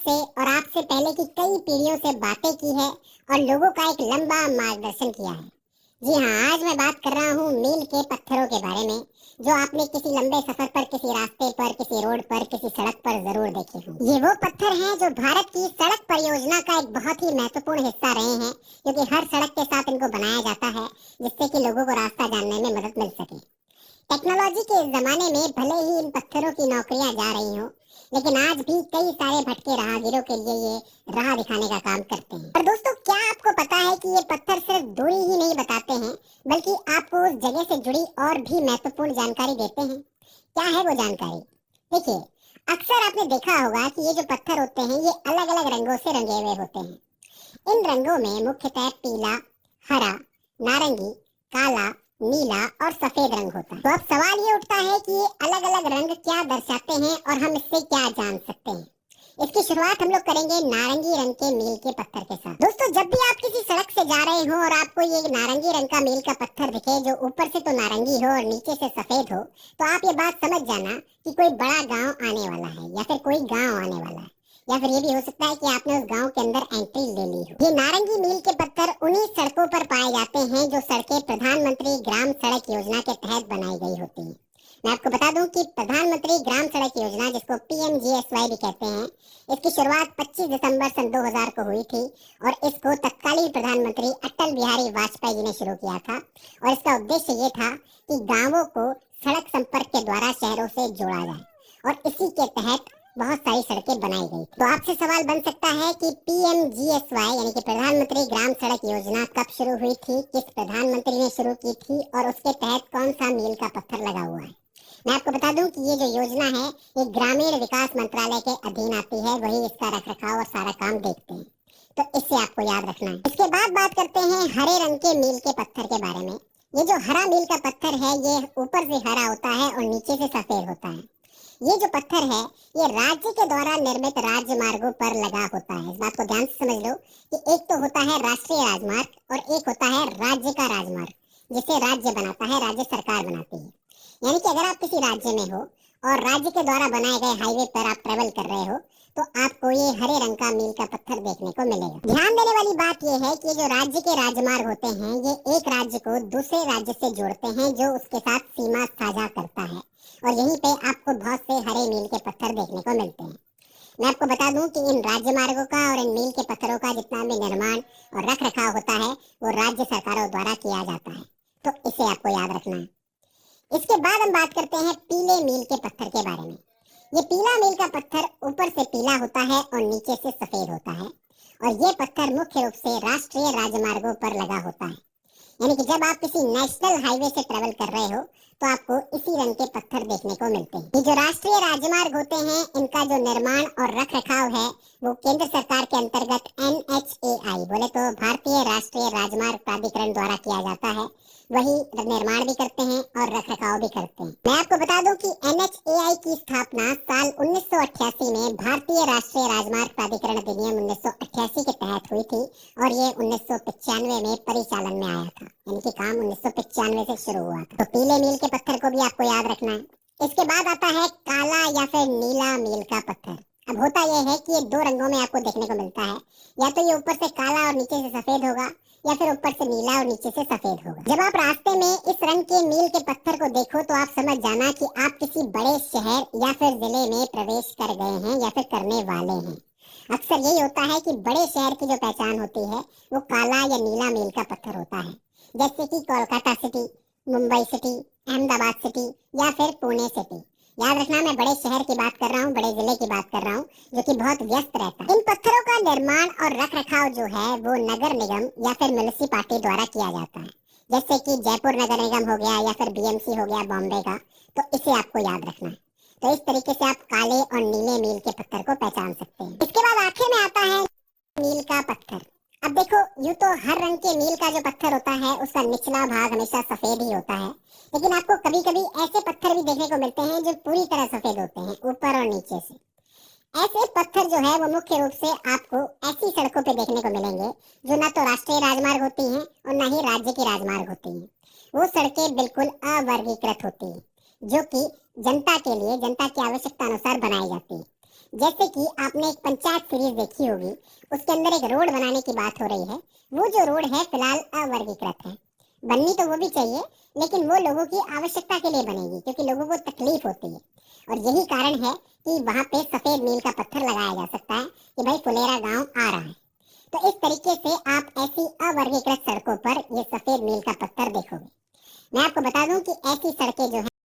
आपसे और आपसे पहले की कई पीढ़ियों से बातें की है और लोगों का एक लंबा मार्गदर्शन किया है। जी हाँ, आज मैं बात कर रहा हूँ मील के पत्थरों के बारे में, जो आपने किसी लंबे सफर पर, किसी रास्ते पर, किसी रोड पर, किसी सड़क पर जरूर देखे हों। ये वो पत्थर हैं जो भारत की सड़क परियोजना का एक बहुत ही महत्वपूर्ण हिस्सा रहे हैं, क्योंकि हर सड़क के साथ इनको बनाया जाता है जिससे कि लोगों को रास्ता जानने में मदद मिल सके। टेक्नोलॉजी के इस जमाने में भले ही इन पत्थरों की नौकरियां जा रही हों, लेकिन आज भी कई सारे भटके राहगीरों के लिए ये राह दिखाने का काम करते हैं। और दोस्तों, क्या आपको पता है कि ये पत्थर सिर्फ दूरी ही नहीं बताते हैं, बल्कि आपको उस जगह से जुड़ी और भी महत्वपूर्ण जानकारी देते हैं। क्या है वो जानकारी? देखिए, अक्सर आपने देखा होगा कि ये जो पत्थर होते हैं, ये अलग अलग रंगों से रंगे हुए होते हैं। इन रंगों में मुख्यतः पीला, हरा, नारंगी, काला, नीला और सफेद रंग होता है। तो अब सवाल ये उठता है कि ये अलग अलग रंग क्या दर्शाते हैं और हम इससे क्या जान सकते हैं। इसकी शुरुआत हम लोग करेंगे नारंगी रंग के मील के पत्थर के साथ। दोस्तों, जब भी आप किसी सड़क से जा रहे हो और आपको ये नारंगी रंग का मील का पत्थर दिखे, जो ऊपर से तो नारंगी हो और नीचे से सफेद हो, तो आप ये बात समझ जाना कि कोई बड़ा गांव आने वाला है या फिर कोई गांव आने वाला है, या फिर ये भी हो सकता है कि आपने उस गांव के अंदर एंट्री ले ली हो। ये नारंगी मील के पत्थर उन्हीं सड़कों पर पाए जाते हैं जो सड़कें प्रधानमंत्री ग्राम सड़क योजना के तहत बनाई गई होती हैं। मैं आपको बता दूं कि प्रधानमंत्री ग्राम सड़क योजना, जिसको पीएमजीएसवाई भी कहते हैं, इसकी शुरुआत 25 दिसंबर सन 2000 को हुई थी और इसको तत्कालीन प्रधानमंत्री अटल बिहारी वाजपेयी जी ने शुरू किया था। और इसका उद्देश्य ये था कि गांवों को सड़क संपर्क के द्वारा शहरों से जोड़ा जाए, और इसी के तहत बहुत सारी सड़कें बनाई गई। तो आपसे सवाल बन सकता है कि पीएमजीएसवाई यानी कि प्रधानमंत्री ग्राम सड़क योजना कब शुरू हुई थी, किस प्रधानमंत्री ने शुरू की थी और उसके तहत कौन सा मील का पत्थर लगा हुआ है। मैं आपको बता दूं कि ये जो योजना है, ये ग्रामीण विकास मंत्रालय के अधीन आती है। वही इसका रख रखाव और सारा काम देखते हैं, तो इससे आपको याद रखना है। इसके बाद बात करते हैं हरे रंग के मील के पत्थर के बारे में। ये जो हरा मील का पत्थर है, ये ऊपर से हरा होता है और नीचे से सफेद होता है। ये जो पत्थर है, ये राज्य के द्वारा निर्मित राजमार्गों पर लगा होता है। इस बात को ध्यान से समझ लो कि एक तो होता है राष्ट्रीय राजमार्ग और एक होता है राज्य का राजमार्ग, जिसे राज्य बनाता है, राज्य सरकार बनाती है। यानी कि अगर आप किसी राज्य में हो और राज्य के द्वारा बनाए गए हाईवे पर आप ट्रेवल कर रहे हो, तो आपको ये हरे रंग का मील का पत्थर देखने को मिलेगा। ध्यान देने वाली बात यह है कि जो राज्य के राजमार्ग होते हैं, ये एक राज्य को दूसरे राज्य से जोड़ते हैं जो उसके साथ सीमा साझा करता है, और यहीं पे आपको बहुत से हरे मील के पत्थर देखने को मिलते हैं। मैं आपको बता दूं कि इन राज्य मार्गों का और इन मील के पत्थरों का जितना भी निर्माण और रख रखाव होता है, वो राज्य सरकारों द्वारा किया जाता है। तो इसे आपको याद रखना है। इसके बाद हम बात करते हैं पीले मील के पत्थर के बारे में। ये पीला मील का पत्थर ऊपर से पीला होता है और नीचे से सफेद होता है, और ये पत्थर मुख्य रूप से राष्ट्रीय राजमार्गों पर लगा होता है। यानी कि जब आप किसी नेशनल हाईवे से ट्रेवल कर रहे हो, तो आपको इसी रंग के पत्थर देखने को मिलते हैं। ये जो राष्ट्रीय राजमार्ग होते हैं, इनका जो निर्माण और रख रखाव है, वो केंद्र सरकार के अंतर्गत NHAI, बोले तो भारतीय राष्ट्रीय राजमार्ग प्राधिकरण द्वारा किया जाता है। वही निर्माण भी करते हैं और रख रखाव भी करते हैं। मैं आपको बता दूं कि NHAI की स्थापना साल 1988 में भारतीय राष्ट्रीय राजमार्ग प्राधिकरण अधिनियम 1988 के तहत हुई थी, और ये 1995 में परिचालन में आया था। यानी कि काम 1995 से शुरू हुआ था। तो पीले मील के पत्थर को भी आपको याद रखना है। इसके बाद आता है काला या फिर नीला मील का पत्थर। अब होता यह है कि ये दो रंगों में आपको देखने को मिलता है। या तो ये ऊपर से काला और नीचे से सफेद होगा, या फिर ऊपर से नीला और नीचे से सफेद होगा। जब आप रास्ते में इस रंग के मील के पत्थर को देखो, तो आप समझ जाना कि आप किसी बड़े शहर या फिर जिले में प्रवेश कर गए हैं या फिर करने वाले हैं। अक्सर यही होता है कि बड़े शहर की जो पहचान होती है, वो काला या नीला मील का पत्थर होता है। जैसे कि Kolkata city, Mumbai city, Ahmedabad city या फिर पुणे सिटी। याद रखना, मैं बड़े शहर की बात कर रहा हूँ, बड़े जिले की बात कर रहा हूँ, जो कि बहुत व्यस्त रहता है। इन पत्थरों का निर्माण और रख रखाव जो है, वो नगर निगम या फिर म्युनिसिपालिटी द्वारा किया जाता है। जैसे कि जयपुर नगर निगम हो गया या फिर BMC हो गया बॉम्बे का। तो इसे आपको याद रखना है। तो इस तरीके से आप काले और नीले मील के पत्थर को पहचान सकते हैं। इसके बाद आखिर में आता है मील का पत्थर। अब देखो, यूं तो हर रंग के मील का जो पत्थर होता है, उसका निचला भाग हमेशा सफेद ही होता है, लेकिन आपको कभी कभी ऐसे पत्थर भी देखने को मिलते हैं जो पूरी तरह सफेद होते हैं, ऊपर और नीचे से। ऐसे पत्थर जो है, वो मुख्य रूप से आपको ऐसी सड़कों पे देखने को मिलेंगे जो ना तो राष्ट्रीय राजमार्ग होती हैं और ना ही राज्य की राजमार्ग होती हैं। वो सड़कें बिल्कुल अवर्गीकृत होती हैं, जो कि जनता के लिए, जनता की आवश्यकता अनुसार बनाई जाती है। जैसे कि आपने एक पंचायत सीरीज देखी होगी, उसके अंदर एक रोड बनाने की बात हो रही है। वो जो रोड है फिलहाल अवर्गीकृत है। बननी तो वो भी चाहिए, लेकिन वो लोगों की आवश्यकता के लिए बनेगी, क्योंकि लोगों को तकलीफ होती है। और यही कारण है कि वहां पे सफेद मील का पत्थर लगाया जा सकता है कि भाई फुलेरा गांव आ रहा है। तो इस तरीके से आप ऐसी अवर्गीकृत सड़कों पर ये सफेद मील का पत्थर देखोगे। मैं आपको बता दूं कि ऐसी सड़कें जो है